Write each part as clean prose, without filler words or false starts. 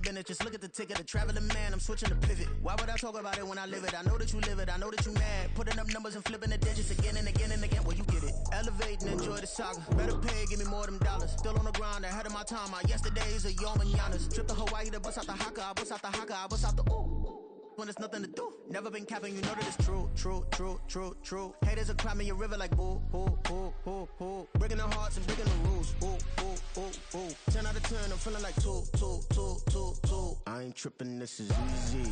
business. Just look at the ticket. A traveling man, I'm switching the pivot. Why would I talk about it when I live it? I know that you live it. I know that you mad. Putting up numbers and flipping the digits again and again and again. Well, you get it. Elevate and enjoy the saga. Better pay, give me more of them dollars. Still on the grind, ahead of my time. My yesterdays are your mananas. Trip to Hawaii to bust out the haka. I bust out the haka. I bust out the ooh. When there's nothing to do. Never been capping, you know that it's true, true, true, true, true. Haters are climbing your river like boo, boo, boo, boo, boo. Breaking their hearts and breaking the rules. Ooh, ooh, ooh, ooh. 10 out of 10, I'm feeling like 2, 2, 2, 2, 2. I ain't tripping, this is easy,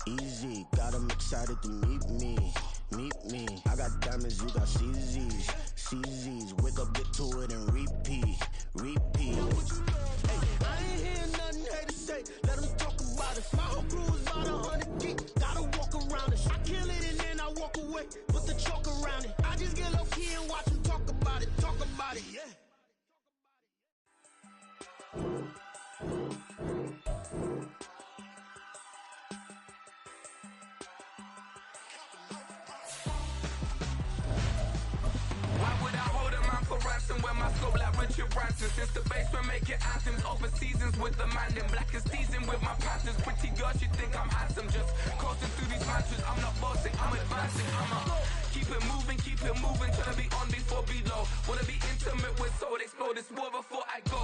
easy. Got 'em excited to meet me, meet me. I got diamonds, you got CZs, CZs. Wake up, get to it and repeat, repeat. Hey, I ain't hearing nothing haters say. Let 'em talk about it. My whole crew is about 100 deep. Gotta walk around it. I kill it and then I walk away. Put the chalk around it. I just get low key and watch them talk about it. Talk about it, yeah. When my soul like Richard Branson. Since the basement making anthems over seasons with the man them black as season with my passions. Pretty girl, she think I'm handsome. Just coasting through these matches. I'm not bossing, I'm advancing. Keep it moving, trying to be on before below. Wanna be intimate with soul, explode this war before I go.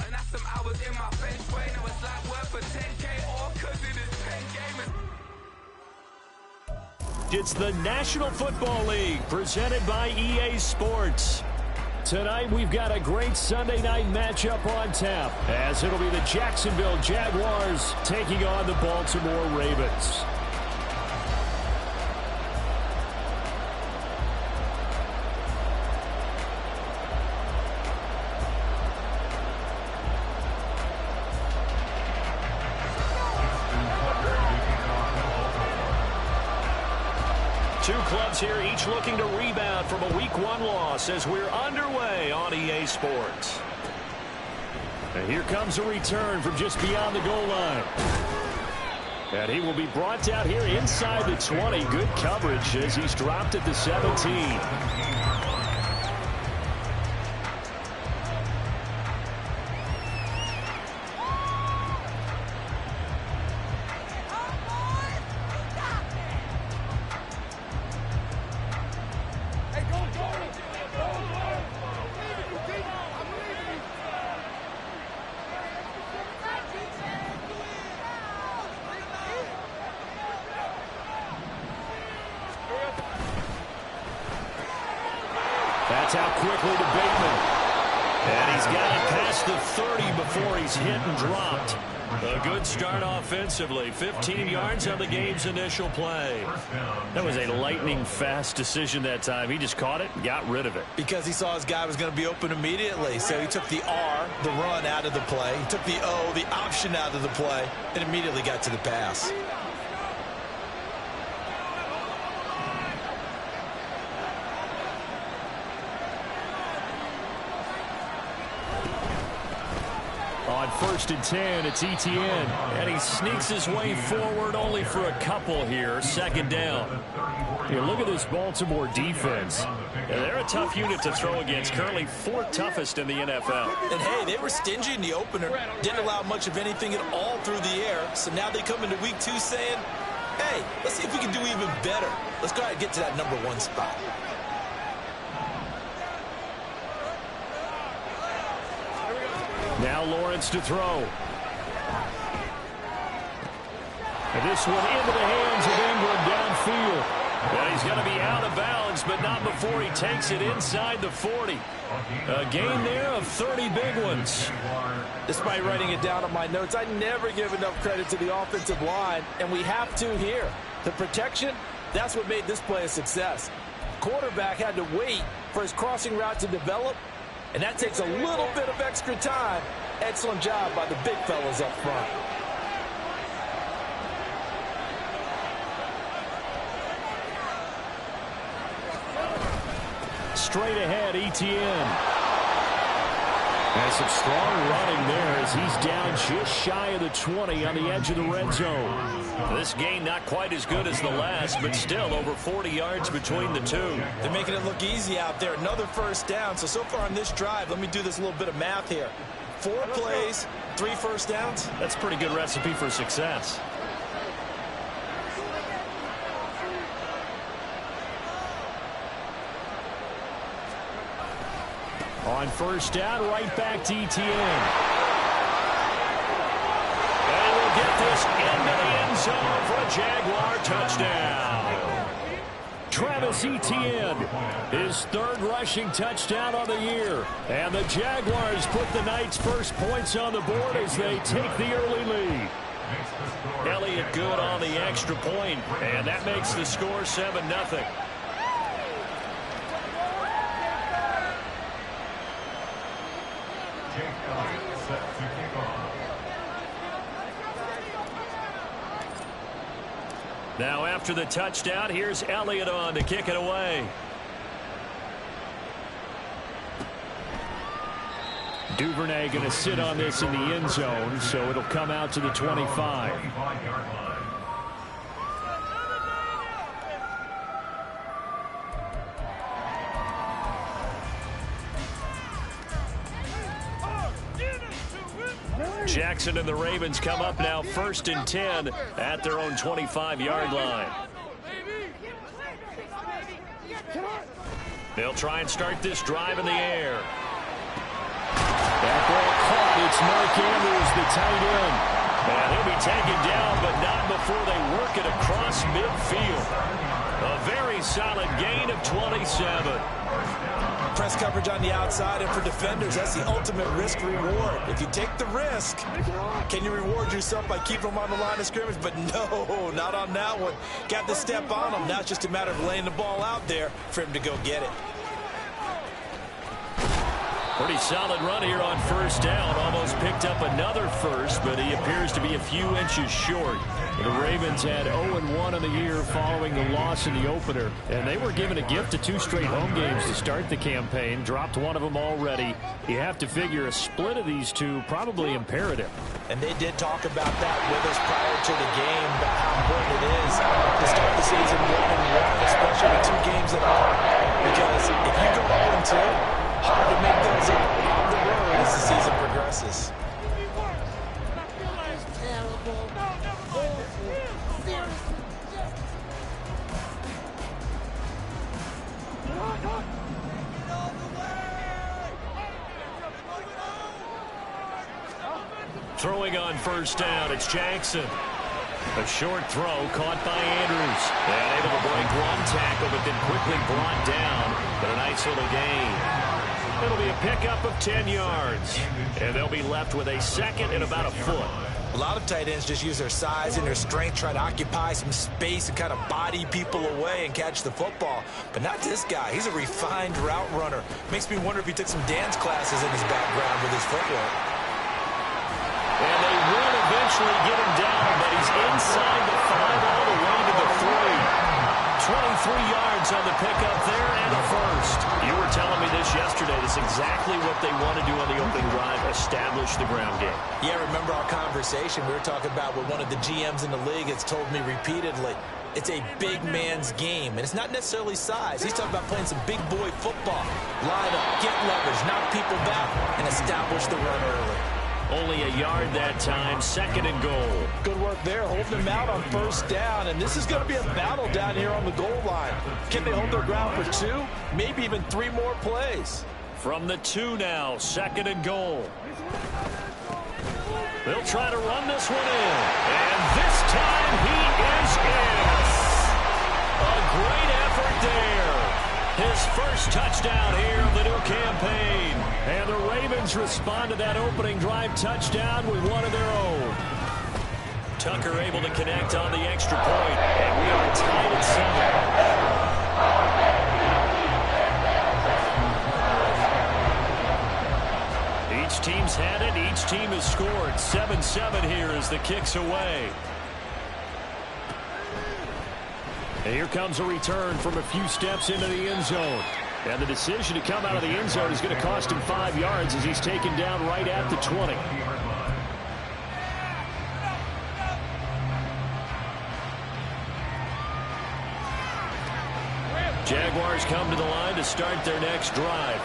And that's some hours in my bench way. Now it's like worth for 10K or cause it is 10 gamers. It's the National Football League presented by EA Sports. Tonight we've got a great Sunday night matchup on tap as it'll be the Jacksonville Jaguars taking on the Baltimore Ravens. Two clubs here, each looking to rebound from a Week 1 loss as we're underway on EA Sports. And here comes a return from just beyond the goal line. And he will be brought down here inside the 20. Good coverage as he's dropped at the 17. That's out quickly to Bateman. And he's got it past the 30 before he's hit and dropped. A good start offensively. 15 yards on the game's initial play. That was a lightning-fast decision that time. He just caught it and got rid of it. Because he saw his guy was going to be open immediately. So he took the R, the run, out of the play. He took the O, the option, out of the play, and immediately got to the pass. On 1st and 10, it's Etienne. And he sneaks his way forward only for a couple here. Second down. Here, look at this Baltimore defense. Yeah, they're a tough unit to throw against. Currently 4th toughest in the NFL. And, hey, they were stingy in the opener. Didn't allow much of anything at all through the air. So now they come into Week 2 saying, hey, let's see if we can do even better. Let's go ahead and get to that number 1 spot. Now Lawrence to throw. And this one into the hands of Ingram downfield. And he's going to be out of bounds, but not before he takes it inside the 40. A gain there of 30 big ones. Despite writing it down on my notes, I never give enough credit to the offensive line, and we have to here. The protection, that's what made this play a success. Quarterback had to wait for his crossing route to develop, and that takes a little bit of extra time. Excellent job by the big fellas up front. Straight ahead, Etienne. And some strong running there as he's down just shy of the 20 on the edge of the red zone. This game not quite as good as the last, but still over 40 yards between the two. They're making it look easy out there. Another first down. So far on this drive, let me do this little bit of math here. 4 plays, 3 first downs. That's a pretty good recipe for success. On first down, right back to Etienne. And we'll get this into the end zone for a Jaguar touchdown. Travis Etienne, his 3rd rushing touchdown on the year. And the Jaguars put the Knights' first points on the board as they take the early lead. Elliott good on the extra point, and that makes the score 7-0. Now after the touchdown, here's Elliott on to kick it away. Duvernay going to sit on this in the end zone, so it'll come out to the 25. Jackson and the Ravens come up now 1st and 10 at their own 25-yard line. They'll try and start this drive in the air. That ball caught. It's Mark Andrews, the tight end. And he'll be taken down, but not before they work it across midfield. A very solid gain of 27. Press coverage on the outside, and for defenders, that's the ultimate risk-reward. If you take the risk, can you reward yourself by keeping them on the line of scrimmage? But no, not on that one. Got to step on them. Now it's just a matter of laying the ball out there for him to go get it. Pretty solid run here on first down. Almost picked up another first, but he appears to be a few inches short. The Ravens had 0-1 in the year following the loss in the opener, and they were given a gift of 2 straight home games to start the campaign. Dropped one of them already. You have to figure a split of these two probably imperative. And they did talk about that with us prior to the game, about how important it is to start the season 1-1, especially with 2 games at home. Because if you go 0-2, hard to make those up on the road as the season progresses. Throwing on first down, it's Jackson. A short throw caught by Andrews. And able to break one tackle, but then quickly brought down. But a nice little gain. It'll be a pickup of 10 yards. And they'll be left with a second and about a foot. A lot of tight ends just use their size and their strength, try to occupy some space and kind of body people away and catch the football. But not this guy. He's a refined route runner. Makes me wonder if he took some dance classes in his background with his footwork. And they will eventually get him down, but he's inside the 5 all the way to the 3. 23 yards on the pickup there and a first. You were telling me this yesterday. This is exactly what they want to do on the opening drive, establish the ground game. Yeah, remember our conversation. We were talking about what one of the GMs in the league has told me repeatedly. It's a big man's game, and it's not necessarily size. He's talking about playing some big boy football. Line up, get leverage, knock people back, and establish the run early. Only a yard that time, 2nd and goal. Good work there, holding them out on first down, and this is going to be a battle down here on the goal line. Can they hold their ground for 2, maybe even 3 more plays? From the 2 now, 2nd and goal. They'll try to run this one in, and this time he is in. A great effort there. His first touchdown here of the new campaign. And the Ravens respond to that opening drive touchdown with one of their own. Tucker able to connect on the extra point. And we are tied at 7. Each team's had it. Each team has scored. 7-7 here as the kick's away. And here comes a return from a few steps into the end zone. And the decision to come out of the end zone is going to cost him 5 yards as he's taken down right at the 20. Jaguars come to the line to start their next drive.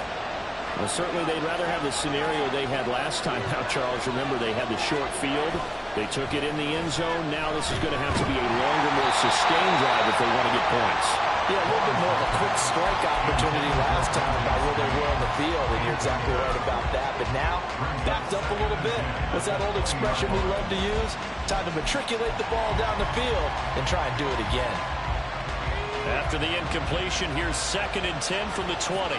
Well, certainly they'd rather have the scenario they had last time out, Charles. Remember, they had the short field. They took it in the end zone. Now this is going to have to be a longer, more sustained drive if they want to get points. Yeah, a little bit more of a quick strike opportunity last time by where they were on the field, and you're exactly right about that. But now, backed up a little bit. What's that old expression we love to use? Time to matriculate the ball down the field and try and do it again. After the incompletion, here's 2nd and 10 from the 20.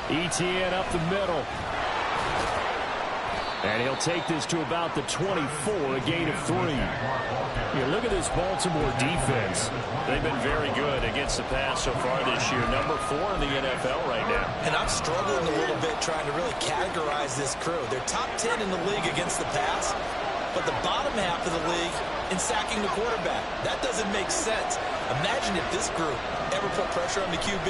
ETN up the middle. And he'll take this to about the 24, a gain of 3. Yeah, look at this Baltimore defense. They've been very good against the pass so far this year. Number 4 in the NFL right now. And I'm struggling a little bit trying to really categorize this crew. They're top 10 in the league against the pass, but the bottom half of the league in sacking the quarterback. That doesn't make sense. Imagine if this group ever put pressure on the QB,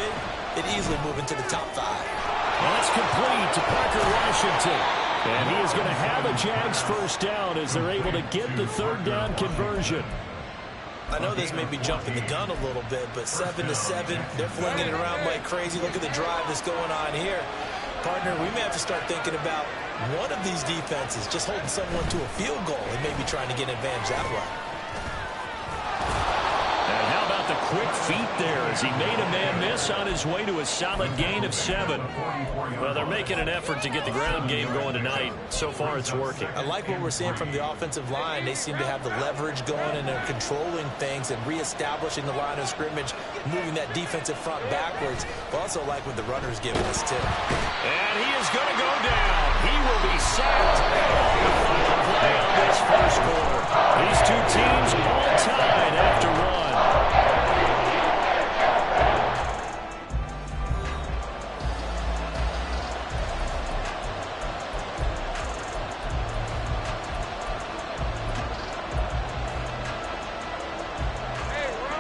it'd easily move into the top 5. That's complete to Parker Washington. And he is going to have a Jags first down as they're able to get the 3rd down conversion. I know this may be jumping the gun a little bit, but 7-7, they're flinging it around like crazy. Look at the drive that's going on here. Partner, we may have to start thinking about one of these defenses just holding someone to a field goal and maybe trying to get an advantage that way. And how about the quick feet there as he made a man miss on his way to a solid gain of 7. Well, they're making an effort to get the ground game going tonight. So far, it's working. I like what we're seeing from the offensive line. They seem to have the leverage going, and they're controlling things and reestablishing the line of scrimmage, moving that defensive front backwards. But also like what the runner's giving us, too. And he is going to go down. He will be sacked on the final play on this first quarter. These two teams all tied after 1.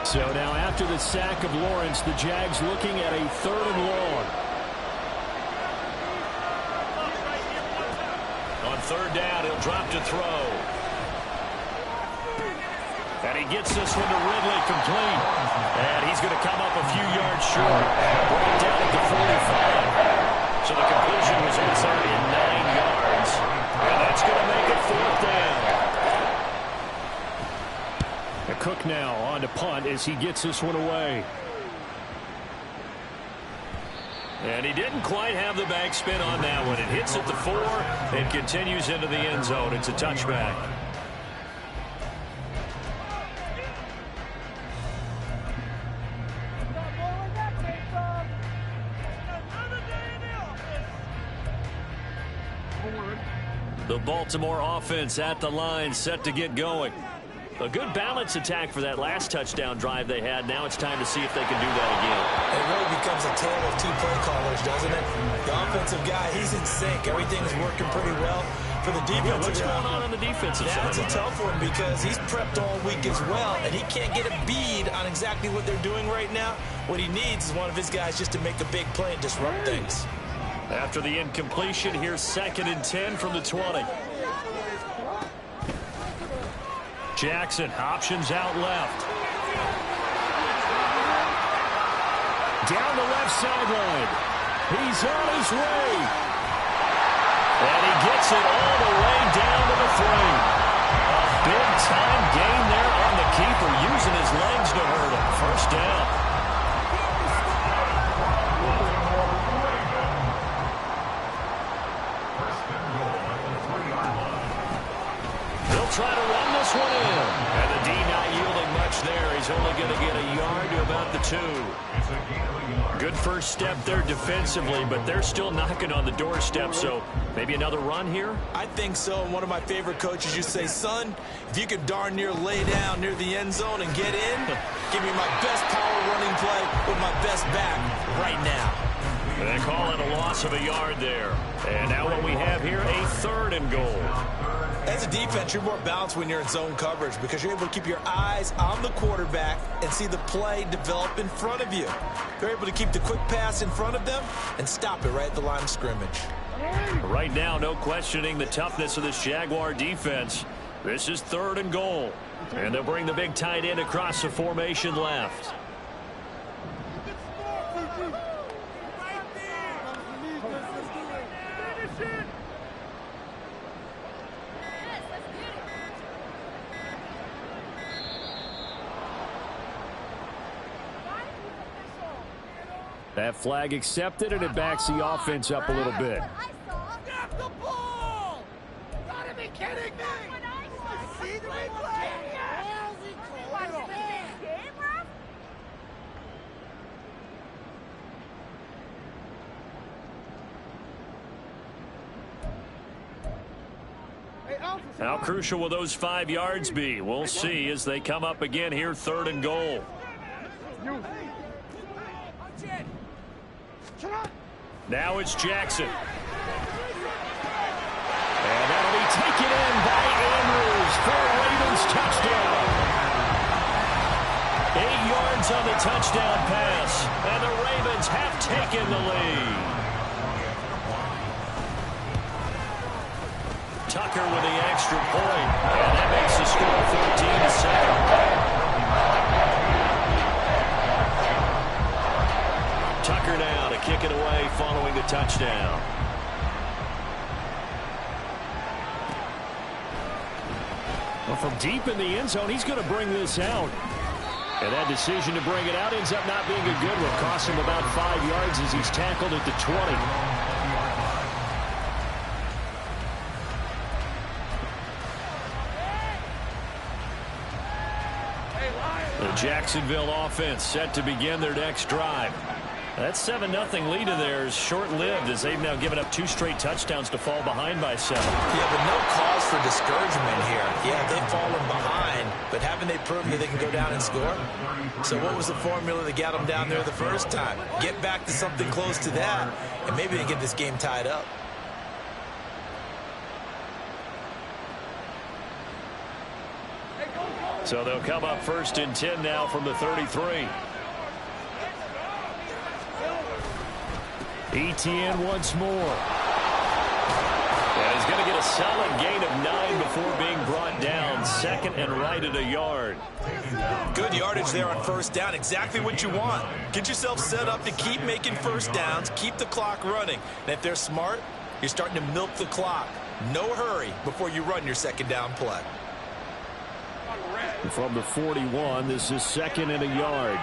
So now after the sack of Lawrence, the Jags looking at a 3rd and long. On 3rd down, he'll drop to throw. And he gets this one to Ridley complete. And he's going to come up a few yards short. Brought down at the 45. So the completion was inside in 9 yards. And that's going to make it 4th down. Cook now on to punt as he gets this one away. And he didn't quite have the backspin on that one. It hits at the 4 and continues into the end zone. It's a touchback. The Baltimore offense at the line, set to get going. A good balance attack for that last touchdown drive they had. Now it's time to see if they can do that again. It really becomes a tale of 2 play callers, doesn't it? The offensive guy, he's in sync. Everything's working pretty well. For the defensive guy, what's going on the defensive side? That's a tough one because he's prepped all week as well, and he can't get a bead on exactly what they're doing right now. What he needs is one of his guys just to make a big play and disrupt things. After the incompletion, here's 2nd and 10 from the 20. Jackson options out left. Down the left sideline. He's on his way. And he gets it all the way down to the 3. A big-time gain there on the keeper, using his legs to hurt him. First down. Try to run this one in. And the D not yielding much there. He's only going to get a yard to about the 2. Good first step there defensively, but they're still knocking on the doorstep, so maybe another run here? I think so. And one of my favorite coaches used to say, son, if you could darn near lay down near the end zone and get in, give me my best power running play with my best back right now. They call it a loss of a yard there. And now what we have here, a 3rd and goal. As a defense, you're more balanced when you're in zone coverage because you're able to keep your eyes on the quarterback and see the play develop in front of you. You're able to keep the quick pass in front of them and stop it right at the line of scrimmage. Right now, no questioning the toughness of this Jaguar defense. This is 3rd and goal. And they'll bring the big tight end across the formation left. That flag accepted, and it backs the offense up a little bit. Snap the ball! You gotta be kidding me! See the replay? How crucial will those 5 yards be? We'll see as they come up again here, 3rd and goal. Now it's Jackson. And that'll be taken in by Andrews for a Ravens touchdown. 8 yards on the touchdown pass, and the Ravens have taken the lead. Tucker with the extra point, and that makes the score 14-7. Tucker now to kick it away following the touchdown. Well, from deep in the end zone, he's going to bring this out. And that decision to bring it out ends up not being a good one. Cost him about 5 yards as he's tackled at the 20. The Jacksonville offense set to begin their next drive. That 7-0 lead of theirs short-lived as they've now given up 2 straight touchdowns to fall behind by 7. Yeah, but no cause for discouragement here. Yeah, they've fallen behind, but haven't they proven that they can go down and score? So what was the formula that got them down there the first time? Get back to something close to that, and maybe they get this game tied up. So they'll come up 1st and 10 now from the 33. Etienne once more. And he's going to get a solid gain of 9 before being brought down. 2nd and right at a yard. Good yardage there on 1st down. Exactly what you want. Get yourself set up to keep making 1st downs. Keep the clock running. And if they're smart, you're starting to milk the clock. No hurry before you run your 2nd down play. From the 41, this is 2nd and a yard.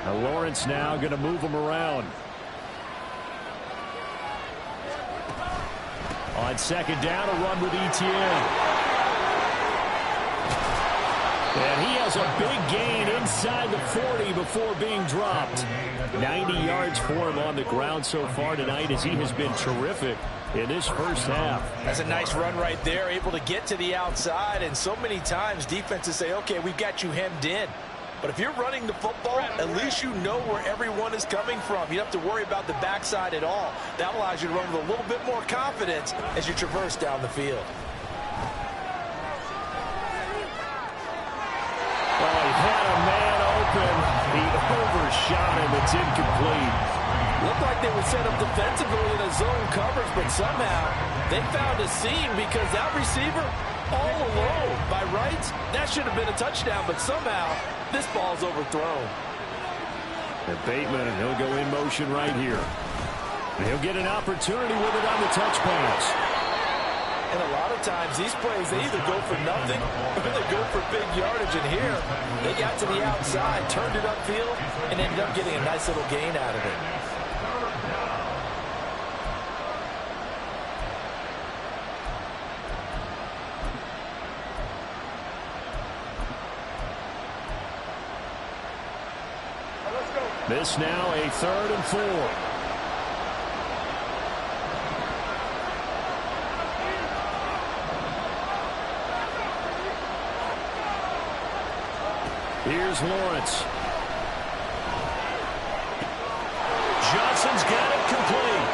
Now Lawrence now going to move him around. On 2nd down, a run with Etienne. And he has a big gain inside the 40 before being dropped. 90 yards for him on the ground so far tonight as he has been terrific in this first half. That's a nice run right there, able to get to the outside, and so many times defenses say, okay, we've got you hemmed in. But if you're running the football, at least you know where everyone is coming from. You don't have to worry about the backside at all. That allows you to run with a little bit more confidence as you traverse down the field. Well, he had a man open. He overshot him. It's incomplete. Looked like they were set up defensively in a zone coverage, but somehow they found a seam because that receiver all alone. By rights, that should have been a touchdown, but somehow this ball's overthrown. And Bateman, and he'll go in motion right here. And he'll get an opportunity with it on the touch pass. And a lot of times these plays, they either go for nothing or they go for big yardage. And here, they got to the outside, turned it upfield, and ended up getting a nice little gain out of it. This now a 3rd and 4. Here's Lawrence. Johnson's got it complete.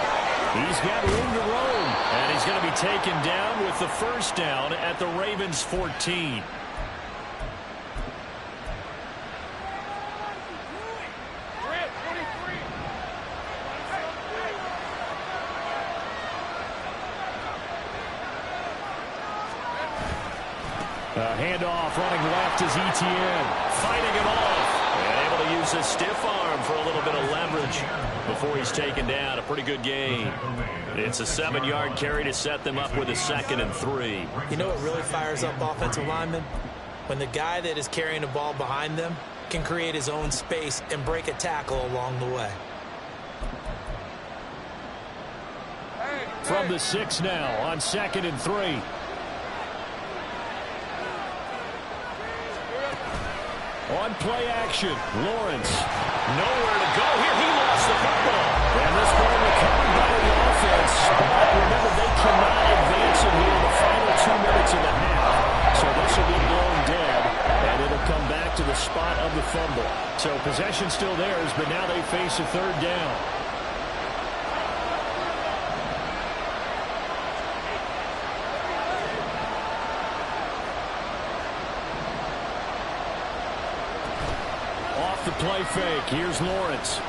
He's got room to roam, and he's going to be taken down with the 1st down at the Ravens 14. Handoff running left is Etienne. Fighting him off. And able to use his stiff arm for a little bit of leverage before he's taken down. A pretty good gain. It's a 7-yard carry to set them up with a 2nd and 3. You know what really fires up offensive linemen? when the guy that is carrying the ball behind them can create his own space and break a tackle along the way. From the 6 now on 2nd and 3. On play action, Lawrence. Nowhere to go here. He lost the football. And this ball recovered by the offense. But remember, they cannot advance it here in the final 2 minutes of the half. So this will be blown dead, and it'll come back to the spot of the fumble. So possession still theirs, but now they face a 3rd down. The play fake. Here's Lawrence.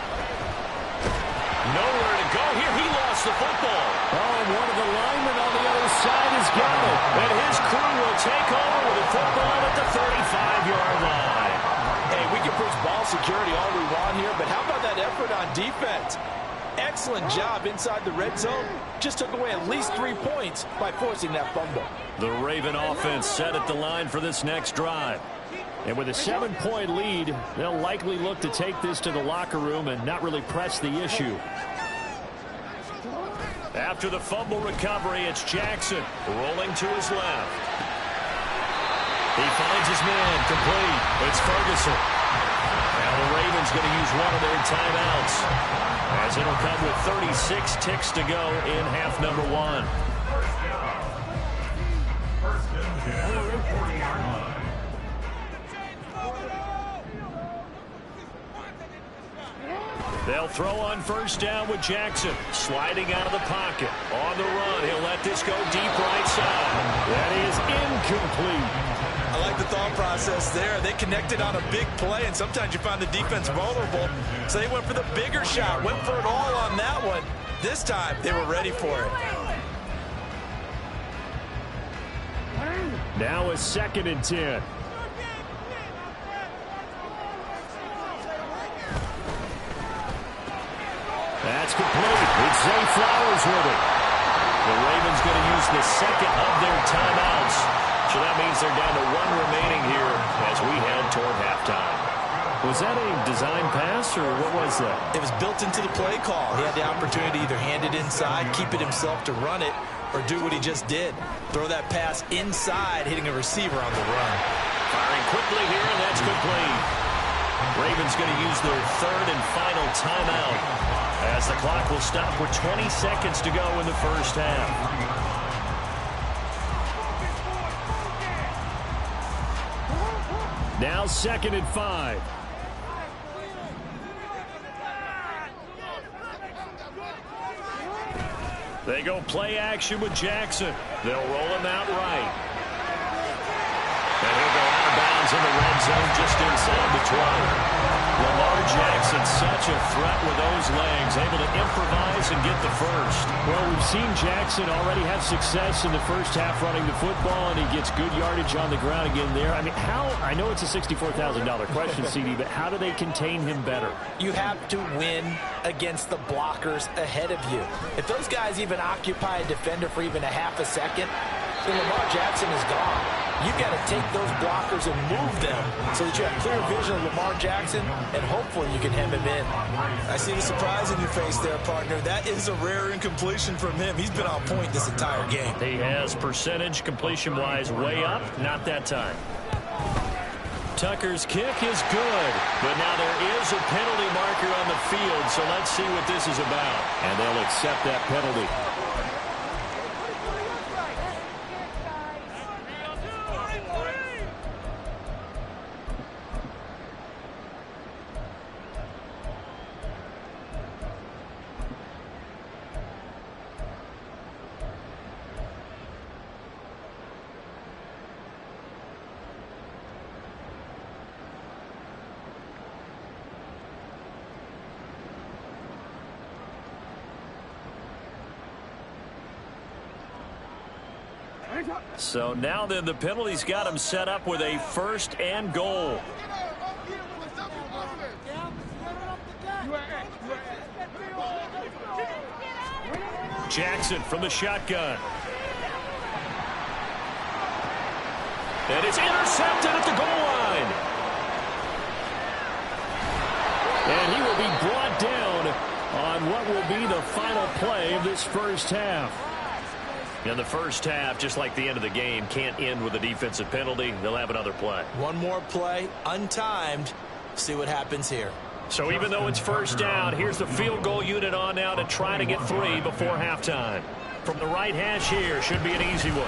Nowhere to go here. He lost the football. Oh, and one of the linemen on the other side has got it. And his crew will take over with the football at the 35-yard line. Hey, we can push ball security all we want here, but how about that effort on defense? Excellent job inside the red zone. Just took away at least 3 points by forcing that fumble. The Raven offense set at the line for this next drive. And with a 7-point lead, they'll likely look to take this to the locker room and not really press the issue. After the fumble recovery, it's Jackson rolling to his left. He finds his man complete. It's Ferguson. Now the Ravens going to use one of their timeouts, as it'll come with 36 ticks to go in half number 1. They'll throw on 1st down with Jackson. Sliding out of the pocket. On the run, he'll let this go deep right side. That is incomplete. I like the thought process there. They connected on a big play, and sometimes you find the defense vulnerable. So they went for the bigger shot, went for it all on that one. This time, they were ready for it. Now a 2nd and 10. That's complete. It's Zay Flowers with it. The Ravens going to use the 2nd of their timeouts. So that means they're down to 1 remaining here as we head toward halftime. Was that a design pass, or what was that? It was built into the play call. He had the opportunity to either hand it inside, keep it himself to run it, or do what he just did. Throw that pass inside, hitting a receiver on the run. Firing quickly here, and that's complete. Ravens going to use their 3rd and final timeout, as the clock will stop with 20 seconds to go in the first half. Now 2nd and 5. They go play action with Jackson. They'll roll him out right. And he'll go out of bounds in the red zone just inside the 20. Lamar Jackson, such a threat with those legs, able to improvise and get the first. Well, we've seen Jackson already have success in the first half running the football, and he gets good yardage on the ground again there. I mean, I know it's a $64,000 question, CD, but how do they contain him better? You have to win against the blockers ahead of you. If those guys even occupy a defender for even a half a second, then Lamar Jackson is gone. You've got to take those blockers and move them so that you have clear vision of Lamar Jackson, and hopefully you can hem him in. I see the surprise in your face there, partner. That is a rare incompletion from him. He's been on point this entire game. He has percentage completion-wise way up. Not that time. Tucker's kick is good, but now there is a penalty marker on the field, so let's see what this is about. And they'll accept that penalty. So now then, the penalty's got him set up with a 1st and goal. Jackson from the shotgun. And it's intercepted at the goal line. And he will be brought down on what will be the final play of this first half. In the first half, just like the end of the game, can't end with a defensive penalty. They'll have another play. One more play, untimed. See what happens here. So even though it's first down, here's the field goal unit on now to try to get 3 before halftime. From the right hash here, should be an easy one.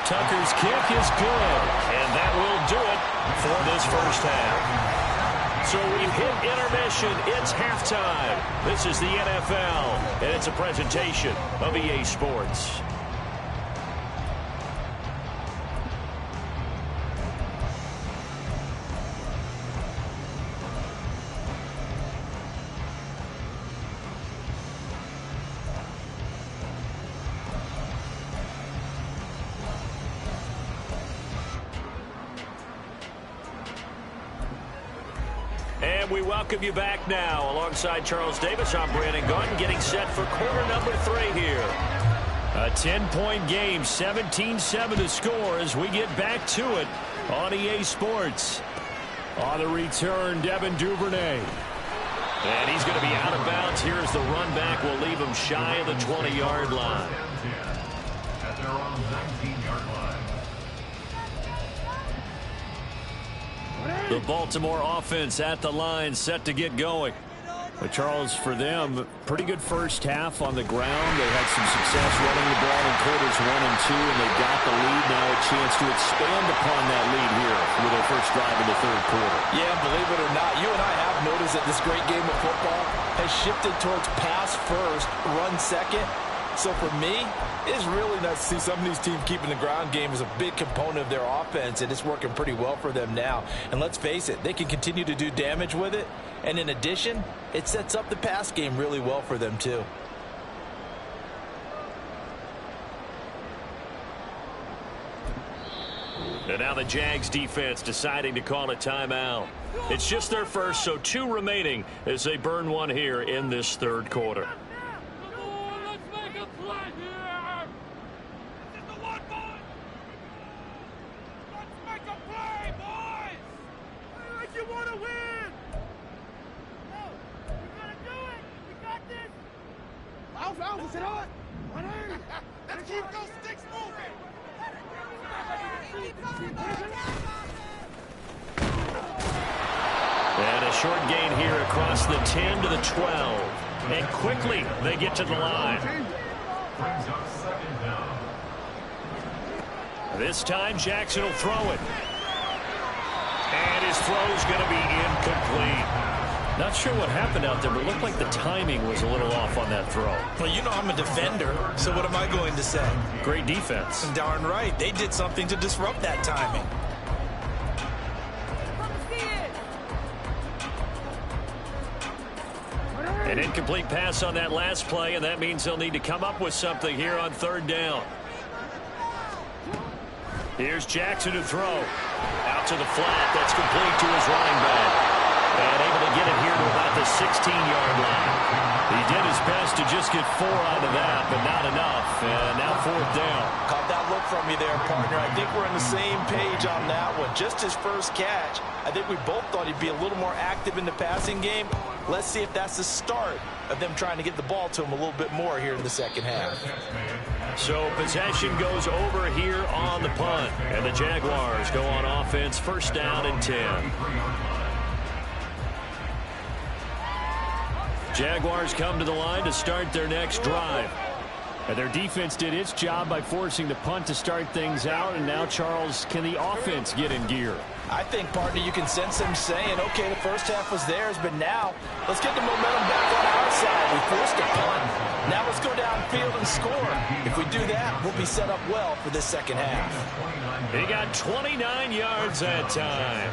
Tucker's kick is good, and that will do it for this first half. So we've hit intermission. It's halftime. This is the NFL, and it's a presentation of EA Sports. And we welcome you back now. Alongside Charles Davis, I'm Brandon Gaudin, getting set for quarter number 3 here. A 10-point game, 17-7 to score as we get back to it on EA Sports. On the return, Devin Duvernay. And he's going to be out of bounds. Here's the run back. Will leave him shy of the 20-yard line. At their own 19-yard line. The Baltimore offense at the line, set to get going. But Charles, for them, pretty good first half on the ground. They had some success running the ball in quarters 1 and 2, and they got the lead. Now a chance to expand upon that lead here with their first drive in the third quarter. Yeah, believe it or not, you and I have noticed that this great game of football has shifted towards pass first, run second. So for me, it's really nice to see some of these teams keeping the ground game as a big component of their offense, and it's working pretty well for them now. And let's face it, they can continue to do damage with it. And in addition, it sets up the pass game really well for them too. And now the Jags defense deciding to call a timeout. It's just their first, so 2 remaining as they burn 1 here in this third quarter. And a short gain here across the 10 to the 12. And quickly they get to the line. This time Jackson will throw it. And his throw's going to be incomplete. Not sure what happened out there, but it looked like the timing was a little off on that throw. Well, you know I'm a defender, so what am I going to say? Great defense. Darn right. They did something to disrupt that timing. An incomplete pass on that last play, and that means they'll need to come up with something here on third down. Here's Jackson to throw. Out to the flat. That's complete to his running back. And able to get it here to about the 16-yard line. He did his best to just get 4 out of that, but not enough. And now fourth down. Caught that look from me there, partner. I think we're on the same page on that one. Just his first catch. I think we both thought he'd be a little more active in the passing game. Let's see if that's the start of them trying to get the ball to him a little bit more here in the second half. So possession goes over here on the punt. And the Jaguars go on offense, first down and 10. Jaguars come to the line to start their next drive. And their defense did its job by forcing the punt to start things out. And now, Charles, can the offense get in gear? I think, partner, you can sense them saying, okay, the first half was theirs, but now let's get the momentum back on our side. We forced a punt. Now let's go downfield and score. If we do that, we'll be set up well for this second half. He got 29 yards that time.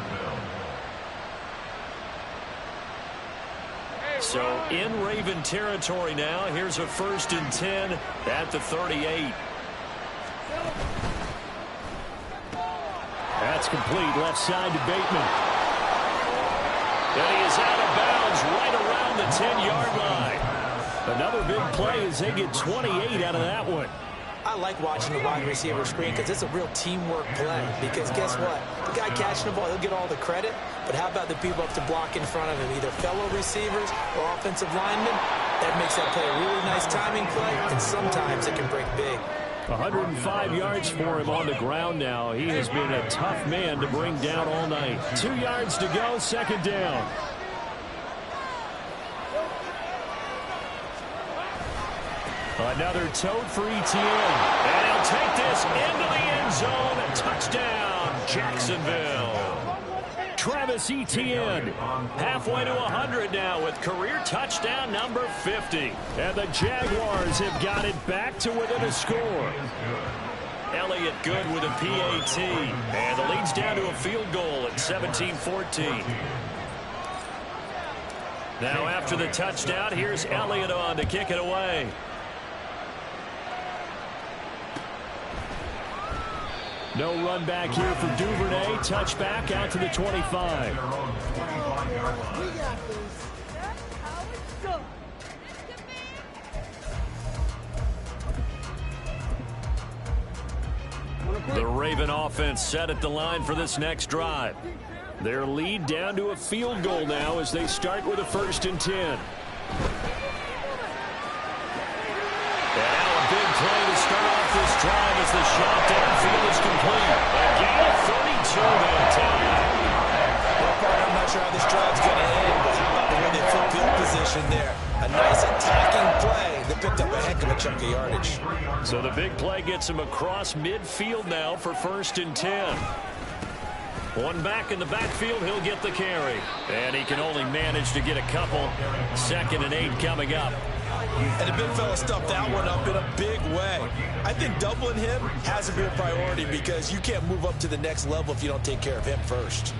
So in Raven territory now. Here's a 1st and 10 at the 38. That's complete. Left side to Bateman. And he is out of bounds right around the 10-yard line. Another big play as they get 28 out of that one. I like watching the wide receiver screen because it's a real teamwork play. Because guess what? The guy catching the ball, he'll get all the credit. But how about the people up to block in front of him, either fellow receivers or offensive linemen? That makes that play a really nice timing play, and sometimes it can break big. 105 yards for him on the ground now. He has been a tough man to bring down all night. 2 yards to go, second down. Another tote for Etienne. And he'll take this into the end zone. A touchdown, Jacksonville. Travis Etienne halfway to 100 now with career touchdown number 50. And the Jaguars have got it back to within a score. Elliott good with a PAT. And the lead's down to a field goal at 17-14. Now after the touchdown, here's Elliott on to kick it away. No run back here for Duvernay. Touchback out to the 25. The Raven offense set at the line for this next drive. Their lead down to a field goal now as they start with a 1st and 10. And now a big play to start off this drive as the shot downfield is complete. A gain of 32 that time. I'm not sure how this drive's going to end, but how about the way they flip field position there? A nice attacking play that picked up a heck of a chunk of yardage. So the big play gets him across midfield now for 1st and 10. One back in the backfield, he'll get the carry. And he can only manage to get a couple. 2nd and 8 coming up. And the big fella stuffed that one up in a big way. I think doubling him has to be a priority because you can't move up to the next level if you don't take care of him first.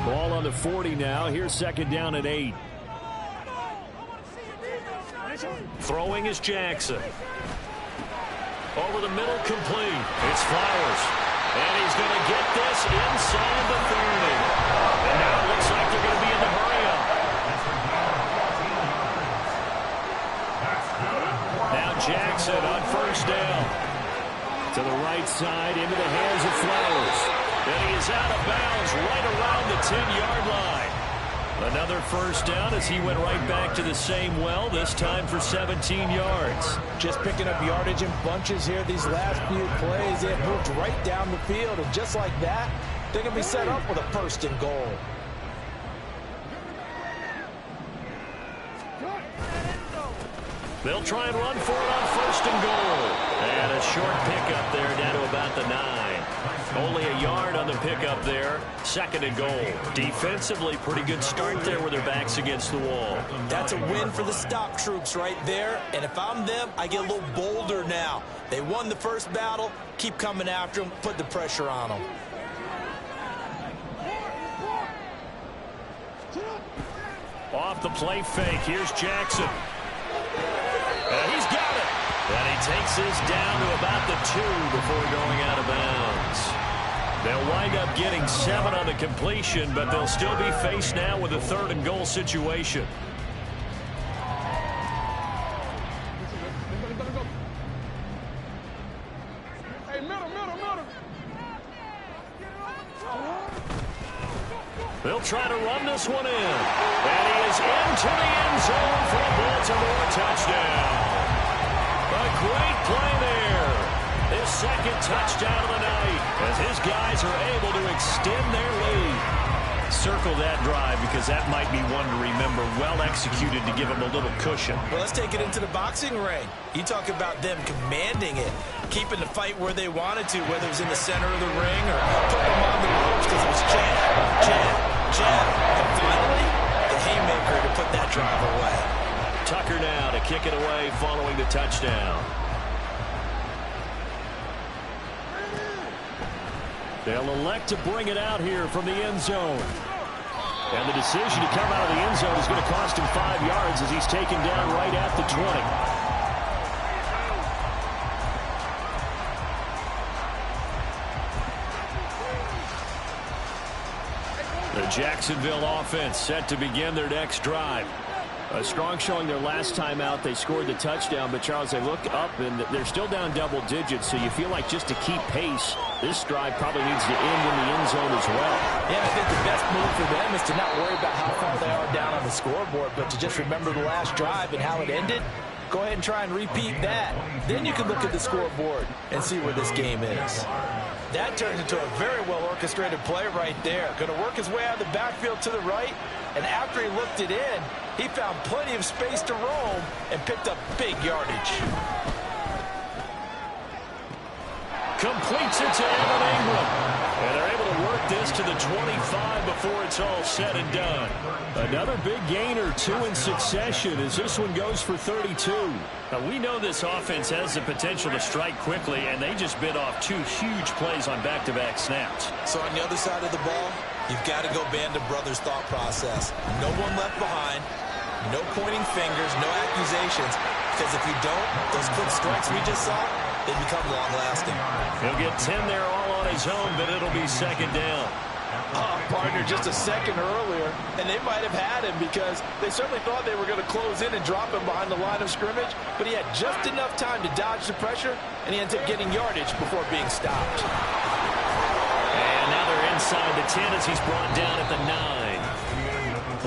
Ball on the 40 now. Here's 2nd down and 8. Throwing is Jackson. Over the middle, complete. It's Flowers. And he's going to get this inside the 30. And now it looks like they're going to be in the hurry-up. Now Jackson on 1st down. To the right side, into the hands of Flowers. And he is out of bounds right around the 10-yard line. Another 1st down as he went right back to the same well, this time for 17 yards. Just picking up yardage in bunches here these last few plays. They have moved right down the field, and just like that, they're going to be set up with a 1st and goal. They'll try and run for it on 1st and goal. And a short pickup there down to about the 9. Only a yard on the pickup there. 2nd and goal. Defensively, pretty good start there with their backs against the wall. That's a win for the stop troops right there. And if I'm them, I get a little bolder now. They won the first battle. Keep coming after them. Put the pressure on them. Off the play fake. Here's Jackson. And he's got it. And he takes this down to about the 2 before going out of bounds. They'll wind up getting 7 on the completion, but they'll still be faced now with a 3rd and goal situation. Hey, middle. They'll try to run this one in. And he is into the end zone for a Baltimore touchdown. A great play there. His 2nd touchdown of the night as his guys are able to extend their lead. Circle that drive because that might be one to remember. Well executed to give them a little cushion. Well, let's take it into the boxing ring. You talk about them commanding it, keeping the fight where they wanted to, whether it was in the center of the ring or putting them on the ropes because it was jab, and finally, the haymaker to put that drive away. Tucker now to kick it away following the touchdown. They'll elect to bring it out here from the end zone. And the decision to come out of the end zone is going to cost him 5 yards as he's taken down right at the 20. The Jacksonville offense set to begin their next drive. A strong showing their last time out. They scored the touchdown, but Charles, they look up and they're still down double digits, so you feel like just to keep pace, this drive probably needs to end in the end zone as well. Yeah, I think the best move for them is to not worry about how far they are down on the scoreboard, but to just remember the last drive and how it ended. Go ahead and try and repeat that. Then you can look at the scoreboard and see where this game is. That turns into a very well-orchestrated play right there. Going to work his way out of the backfield to the right, and after he looked it in, he found plenty of space to roam and picked up big yardage. Completes it to Evan Ingram. And they're able to work this to the 25 before it's all said and done. Another big gainer, 2 in succession, as this one goes for 32. Now, we know this offense has the potential to strike quickly, and they just bit off 2 huge plays on back-to-back snaps. So on the other side of the ball, you've got to go band of brothers thought process. No one left behind, no pointing fingers, no accusations, because if you don't, those quick strikes we just saw, they become long-lasting. He'll get 10 there all on his own, but it'll be second down. Partner, just a second earlier, and they might have had him because they certainly thought they were going to close in and drop him behind the line of scrimmage, but he had just enough time to dodge the pressure, and he ends up getting yardage before being stopped. And now they're inside the 10 as he's brought down at the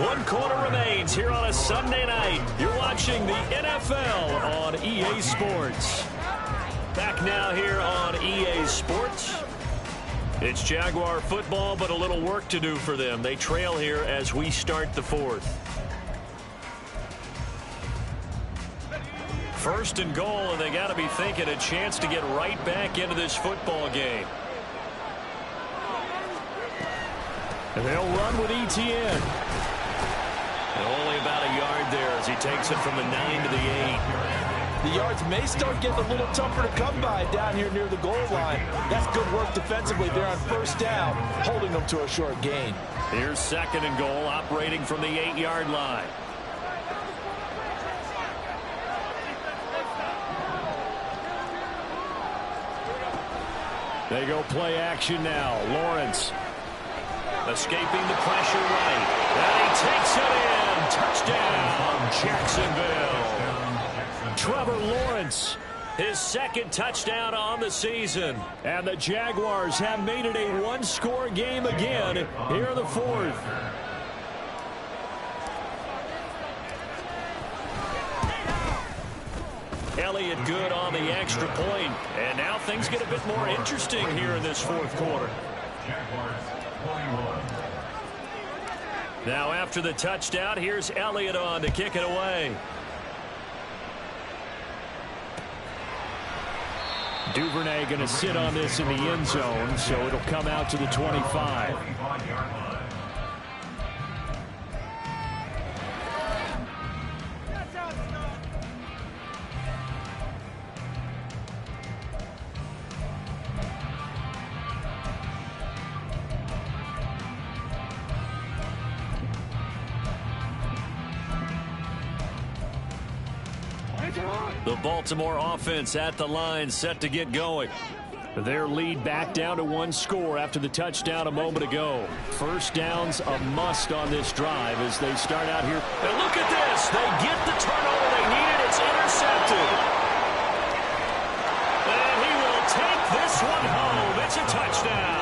9. 1 quarter remains here on a Sunday night. You're watching the NFL on EA Sports. Back now here on EA Sports. It's Jaguar football, but a little work to do for them. They trail here as we start the 4th. First and goal, and they got to be thinking a chance to get right back into this football game. And they'll run with Etienne. And only about a yard there as he takes it from the 9 to the 8. The yards may start getting a little tougher to come by down here near the goal line. That's good work defensively there on first down, holding them to a short gain. Here's second and goal, operating from the 8-yard line. They go play action now. Lawrence escaping the pressure right. And he takes it in. Touchdown, Jacksonville. Trevor Lawrence, his second touchdown on the season. And the Jaguars have made it a one-score game again here in the 4th. Elliott good on the extra point. And now things get a bit more interesting here in this 4th quarter. Now after the touchdown, here's Elliott on to kick it away. Duvernay going to sit on this in the end zone, so it'll come out to the 25. The Baltimore offense at the line, set to get going. Their lead back down to 1 score after the touchdown a moment ago. First down's a must on this drive as they start out here. And look at this. They get the turnover they needed. It's intercepted. And he will take this one home. It's a touchdown.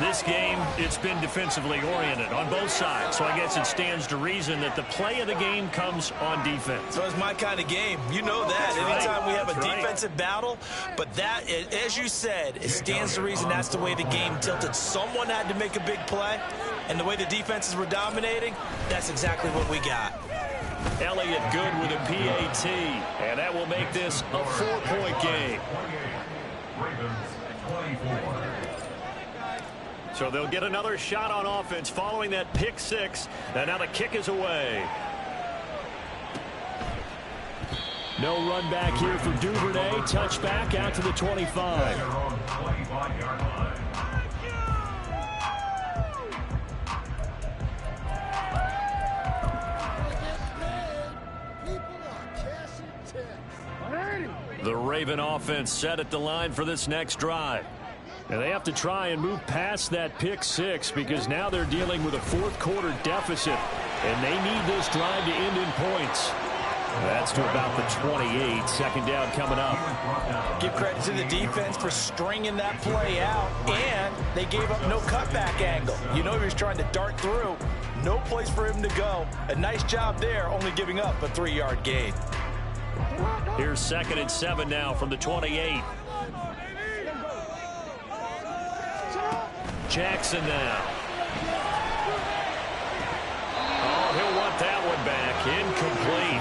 This game, it's been defensively oriented on both sides, so I guess it stands to reason that the play of the game comes on defense. So it's my kind of game. You know that. Anytime we have a defensive battle, but that, as you said, it stands to reason that's the way the game tilted. Someone had to make a big play, and the way the defenses were dominating, that's exactly what we got. Elliott good with a PAT, and that will make this a 4-point game. So they'll get another shot on offense following that pick 6, and now the kick is away. No run back here for Duvernay. Touchback out to the 25. The Raven offense set at the line for this next drive. And they have to try and move past that pick six because now they're dealing with a fourth-quarter deficit, and they need this drive to end in points. That's to about the 28. Second down coming up. Give credit to the defense for stringing that play out, and they gave up no cutback angle. You know he was trying to dart through. No place for him to go. A nice job there, only giving up a 3-yard gain. Here's 2nd and 7 now from the 28. Jackson now. Oh, he'll want that one back. Incomplete.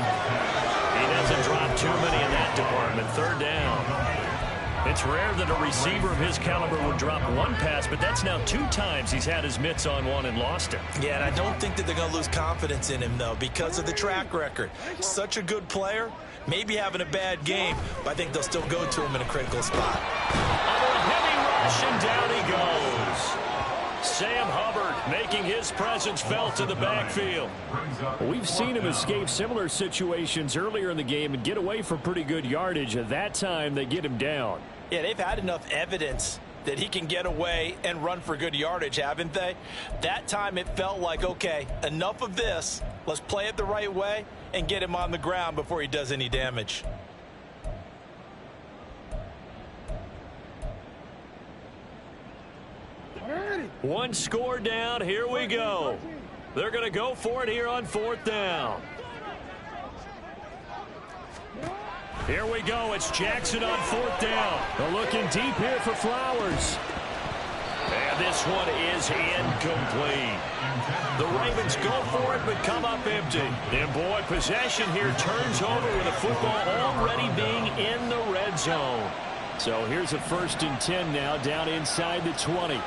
He doesn't drop too many in that department. 3rd down. It's rare that a receiver of his caliber would drop one pass, but that's now 2 times he's had his mitts on one and lost it. Yeah, and I don't think that they're going to lose confidence in him, though, because of the track record. Such a good player, maybe having a bad game, but I think they'll still go to him in a critical spot. Under a heavy rush, and down he goes. Sam Hubbard making his presence felt in the backfield. We've seen him escape similar situations earlier in the game and get away for pretty good yardage. At that time, they get him down. Yeah, they've had enough evidence that he can get away and run for good yardage, haven't they? That time it felt like, okay, enough of this. Let's play it the right way and get him on the ground before he does any damage. One score down. Here we go. They're going to go for it here on 4th down. Here we go. It's Jackson on 4th down. They're looking deep here for Flowers. And this one is incomplete. The Ravens go for it, but come up empty. And boy, possession here turns over with the football already being in the red zone. So here's a 1st and 10 now down inside the 20.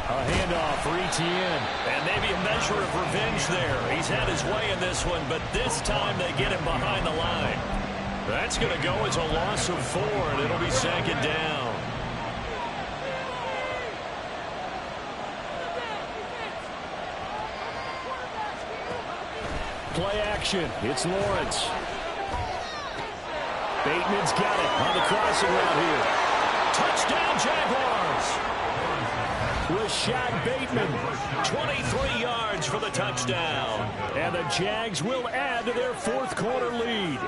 A handoff for Etienne. And maybe a measure of revenge there. He's had his way in this one, but this time they get him behind the line. That's going to go as a loss of 4, and it'll be 2nd down. Play action. It's Lawrence. Bateman's got it on the crossing route here. Touchdown, Jaguars. Rashad Bateman, 23 yards for the touchdown. And the Jags will add to their 4th-quarter lead.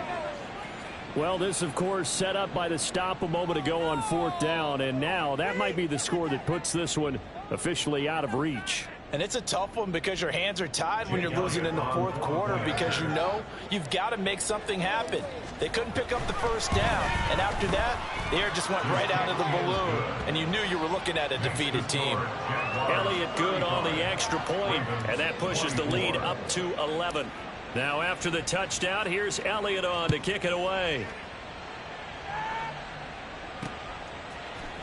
Well, this, of course, set up by the stop a moment ago on 4th down. And now that might be the score that puts this one officially out of reach. And it's a tough one because your hands are tied when you're losing in the 4th quarter because you know you've got to make something happen. They couldn't pick up the 1st down, and after that, the air just went right out of the balloon, and you knew you were looking at a defeated team. Elliott good on the extra point, and that pushes the lead up to 11. Now after the touchdown, here's Elliott on to kick it away.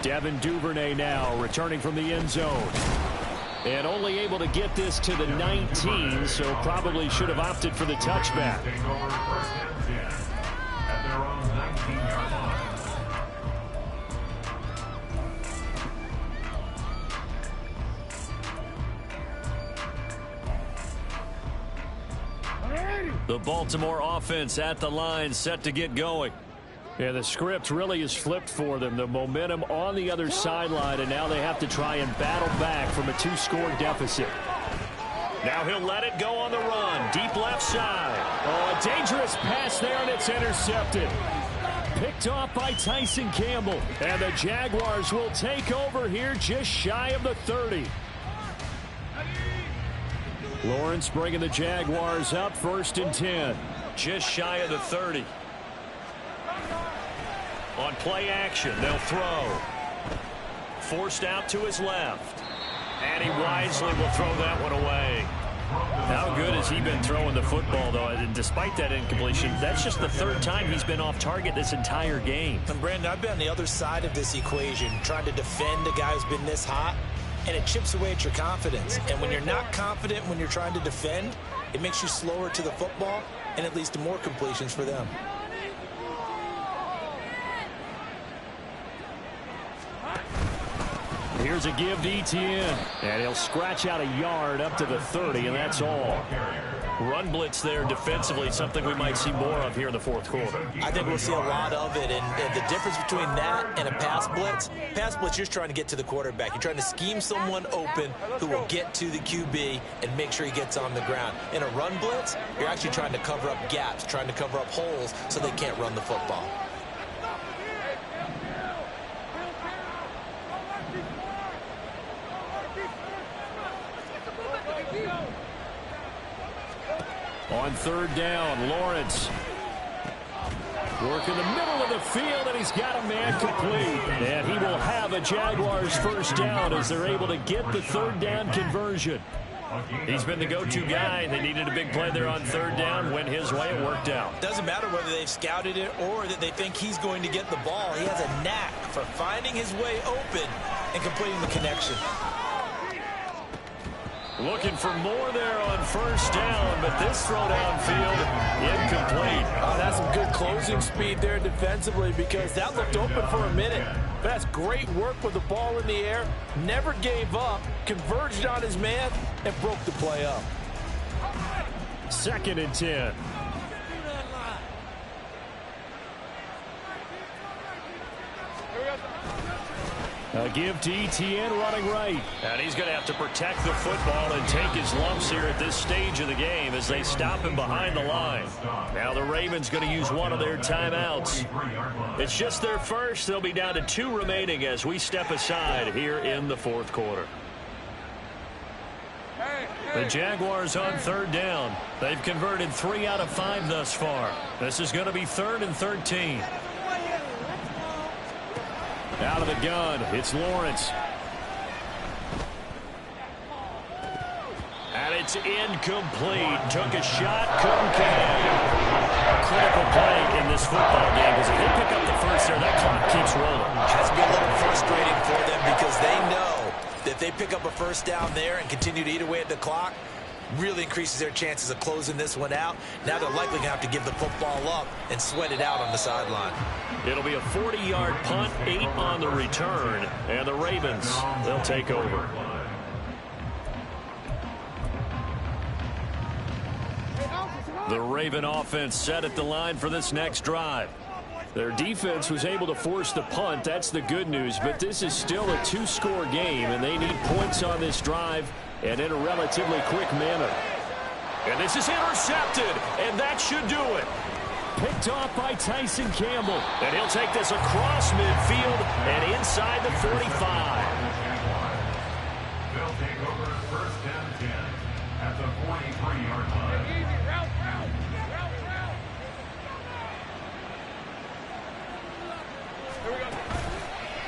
Devin Duvernay now returning from the end zone. And only able to get this to the 19, so probably should have opted for the touchback. At their own 19-yard line. The Baltimore offense at the line, set to get going. Yeah, the script really is flipped for them. The momentum on the other sideline, and now they have to try and battle back from a 2-score deficit. Now he'll let it go on the run. Deep left side. Oh, a dangerous pass there, and it's intercepted. Picked off by Tyson Campbell. And the Jaguars will take over here just shy of the 30. Lawrence bringing the Jaguars up, 1st and 10. Just shy of the 30. On play action, they'll throw. Forced out to his left. And he wisely will throw that one away. How good has he been throwing the football, though? And despite that incompletion, that's just the 3rd time he's been off target this entire game. And Brandon, I've been on the other side of this equation, trying to defend a guy who's been this hot, and it chips away at your confidence. And when you're not confident when you're trying to defend, it makes you slower to the football, and it leads to more completions for them. Here's a give to Etienne. And he'll scratch out a yard up to the 30, and that's all. run blitz there defensively, something we might see more of here in the fourth quarter. I think we'll see a lot of it, and the difference between that and a pass blitz, you're trying to get to the quarterback. You're trying to scheme someone open who will get to the QB and make sure he gets on the ground. In a run blitz, you're actually trying to cover up gaps, trying to cover up holes so they can't run the football. On third down, Lawrence. Work in the middle of the field, and he's got a man complete. And he will have a Jaguars first down as they're able to get the third down conversion. He's been the go-to guy. They needed a big play there on third down. Went his way. It worked out. Doesn't matter whether they've scouted it or that they think he's going to get the ball. He has a knack for finding his way open and completing the connection. Looking for more there on first down, but this throw downfield incomplete. Oh, that's some good closing speed there defensively because that looked open for a minute. But that's great work with the ball in the air. Never gave up, converged on his man, and broke the play up. 2nd and 10. A give to Etienne running right. And he's going to have to protect the football and take his lumps here at this stage of the game as they stop him behind the line. Now the Ravens going to use one of their timeouts. It's just their first. They'll be down to 2 remaining as we step aside here in the fourth quarter. The Jaguars on third down. They've converted 3 out of 5 thus far. This is going to be 3rd and 13. Out of the gun, it's Lawrence. And it's incomplete. Took a shot, couldn't connect. Critical play in this football game because if they pick up the first there, that clock keeps rolling. Has to be a little frustrating for them because they know that if they pick up a first down there and continue to eat away at the clock, really increases their chances of closing this one out. Now they're likely going to have to give the football up and sweat it out on the sideline. It'll be a 40-yard punt, 8 on the return, and the Ravens, they'll take over. The Raven offense set at the line for this next drive. Their defense was able to force the punt. That's the good news, but this is still a 2-score game, and they need points on this drive and in a relatively quick manner. And this is intercepted, and that should do it. Picked off by Tyson Campbell. And he'll take this across midfield and inside the 45. They'll take over 1st and 10 at the 43-yard line.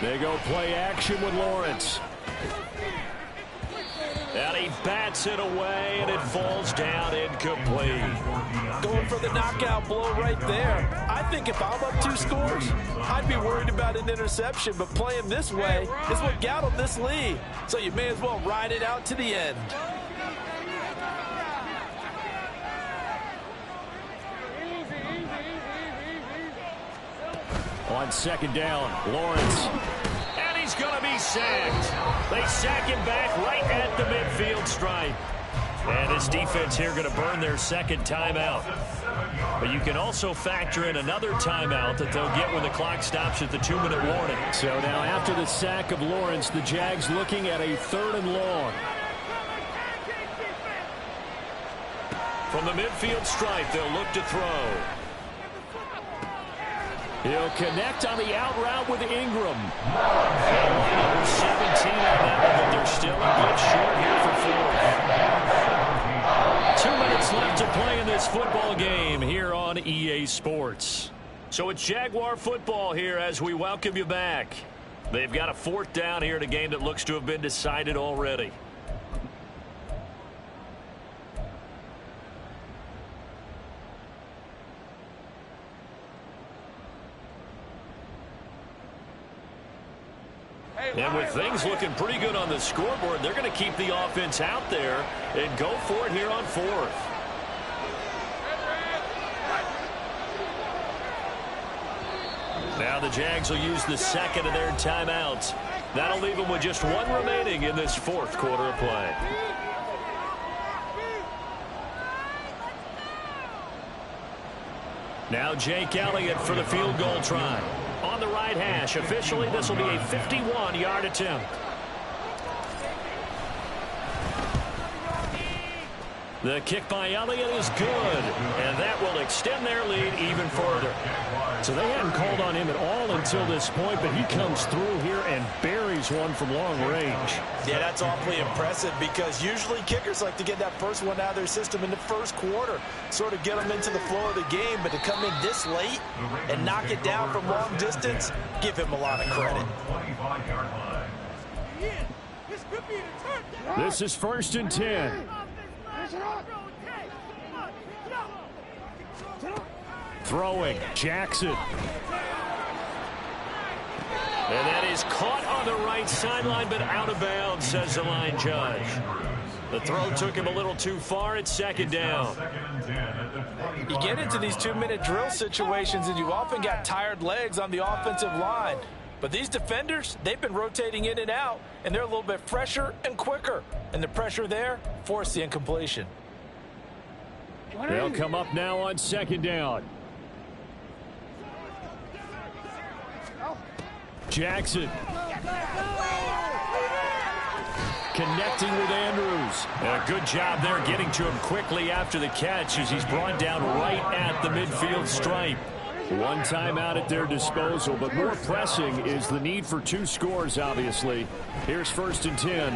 They go play action with Lawrence. And he bats it away, and it falls down incomplete. Going for the knockout blow right there. I think if I'm up 2 scores, I'd be worried about an interception, but playing this way is what got them this lead. So you may as well ride it out to the end. On 2nd down, Lawrence. And he's going to be sacked. They sack him back right at the midfield stripe. And his defense here going to burn their 2nd timeout. But you can also factor in another timeout that they'll get when the clock stops at the 2-minute warning. So now after the sack of Lawrence, the Jags looking at a 3rd and long. From the midfield stripe, they'll look to throw. He'll connect on the out route with Ingram. Number 17 on that one, but they're still a bit short here for 4. 2 minutes left to play in this football game here on EA Sports. So it's Jaguar football here as we welcome you back. They've got a 4th down here in a game that looks to have been decided already. And with things looking pretty good on the scoreboard, they're going to keep the offense out there and go for it here on 4th. Now the Jags will use the 2nd of their timeouts. That'll leave them with just 1 remaining in this 4th quarter of play. Now Jake Elliott for the field goal try. On the right hash, officially this will be a 51-yard attempt. The kick by Elliott is good, and that will extend their lead even further. So they hadn't called on him at all until this point, but he comes through here and buries one from long range. Yeah, that's awfully impressive because usually kickers like to get that first one out of their system in the first quarter, sort of get them into the flow of the game, but to come in this late and knock it down from long distance, give him a lot of credit. This is 1st and 10. Throwing, Jackson. And that is caught on the right sideline, but out of bounds, says the line judge. The throw took him a little too far. It's 2nd down. You get into these 2-minute drill situations, and you often got tired legs on the offensive line. But these defenders, they've been rotating in and out, and they're a little bit fresher and quicker. And the pressure there forced the incompletion. They'll come up now on 2nd down. Jackson. Connecting with Andrews. A good job there getting to him quickly after the catch as he's brought down right at the midfield stripe. One timeout at their disposal, but more pressing is the need for 2 scores, obviously. Here's 1st and 10.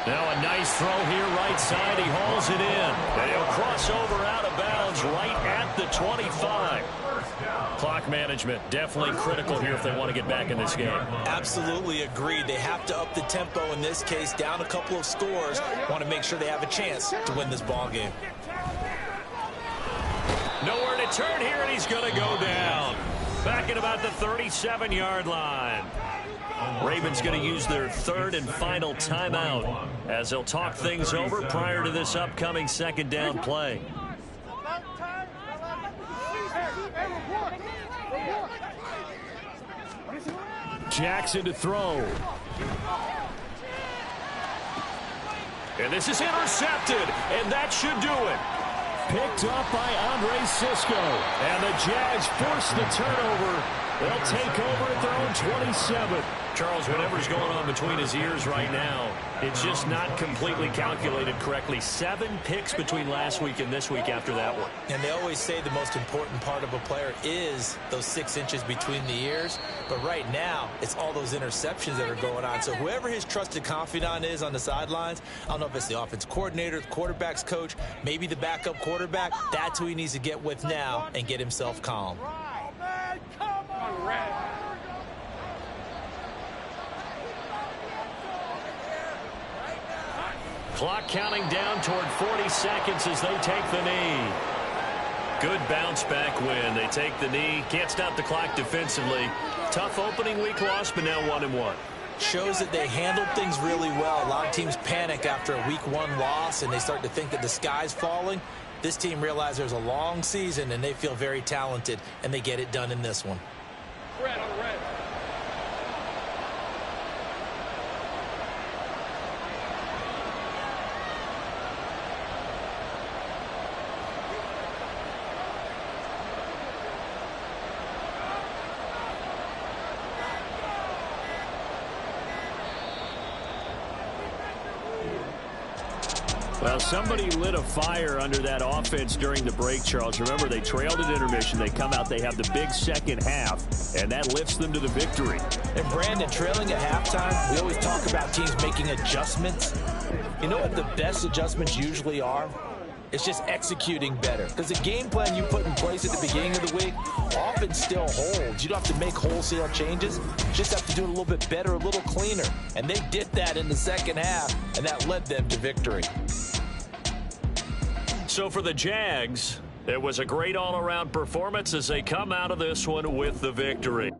Now a nice throw here right side. He hauls it in. And he'll cross over out of bounds right at the 25. Clock management definitely critical here if they want to get back in this game. Absolutely agreed. They have to up the tempo in this case, down a couple of scores. Want to make sure they have a chance to win this ball game. Nowhere to turn here, and he's going to go down. Back at about the 37-yard line. Ravens going to use their 3rd and final timeout as they'll talk things over prior to this upcoming 2nd down play. Jackson to throw. And this is intercepted, and that should do it. Picked up by Andre Cisco. And the Jags force the turnover. They'll take over at their own 27. Charles, whatever's going on between his ears right now, it's just not completely calculated correctly. 7 picks between last week and this week after that one. And they always say the most important part of a player is those 6 inches between the ears. But right now, it's all those interceptions that are going on. So whoever his trusted confidant is on the sidelines, I don't know if it's the offense coordinator, the quarterback's coach, maybe the backup quarterback, that's who he needs to get with now and get himself calm. Clock counting down toward 40 seconds as they take the knee. Good bounce back win. They take the knee. Can't stop the clock defensively. Tough opening week loss, but now 1-1. Shows that they handled things really well. A lot of teams panic after a week 1 loss, and they start to think that the sky's falling. This team realized there's a long season, and they feel very talented, and they get it done in this one. Red on red. Well, somebody lit a fire under that offense during the break, Charles. Remember, they trailed at intermission. They come out, they have the big second half, and that lifts them to the victory. And, Brandon, trailing at halftime, we always talk about teams making adjustments. You know what the best adjustments usually are? It's just executing better. Because the game plan you put in place at the beginning of the week often still holds. You don't have to make wholesale changes. You just have to do it a little bit better, a little cleaner. And they did that in the second half, and that led them to victory. So for the Jags, it was a great all-around performance as they come out of this one with the victory.